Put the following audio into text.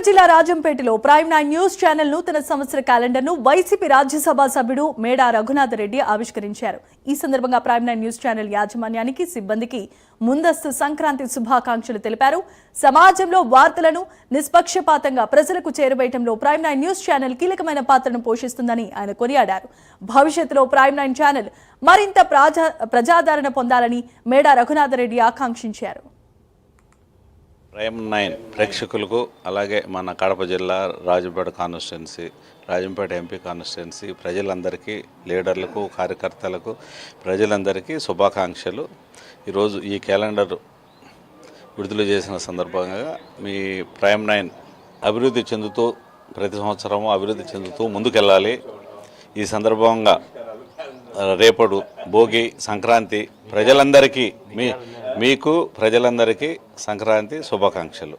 జిల్లా రాజంపేటలో prime 9 news channel నూతన సంవత్సర క్యాలెండర్ను వైసీపీ రాజ్యసభ సభ్యుడు మేడా రఘునాథ్ రెడ్డి ఆవిష్కరించారు. ఈ సందర్భంగా ప్రైమ్ 9 న్యూస్ ఛానల్ యాజమాన్యానికి, సిబ్బందికి ముందస్తు సంక్రాంతి శుభాకాంక్షలు తెలిపారు. సమాజంలో వార్తలను నిష్పక్షపాతంగా ప్రజలకు చేరవేయడంలో ప్రైమ్ 9 న్యూస్ ఛానల్ కీలకమైన పాత్రను పోషిస్తుందని ఆయన కొనియాడారు. భవిష్యత్తులో ప్రైమ్ 9 ఛానల్ మరింత ప్రజాదరణ పొందాలని మేడా రఘునాథ్ రెడ్డి ఆకాంక్షించారు. ప్రైమ్ 9 ప్రేక్షకులకు, అలాగే మన కడప జిల్లా Rajampet constituency, Rajampet MP constituency ప్రజలందరికీ, లీడర్లకు, కార్యకర్తలకు, ప్రజలందరికీ శుభాకాంక్షలు. ఈరోజు ఈ క్యాలెండర్ విడుదల చేసిన సందర్భంగా మీ ప్రైమ్ 9 అభివృద్ధి చెందుతూ, ప్రతి సంవత్సరము అభివృద్ధి చెందుతూ ముందుకెళ్ళాలి. ఈ సందర్భంగా రేపటి భోగి, సంక్రాంతి ప్రజలందరికీ మీకు ప్రజలందరికీ సంక్రాంతి శుభాకాంక్షలు.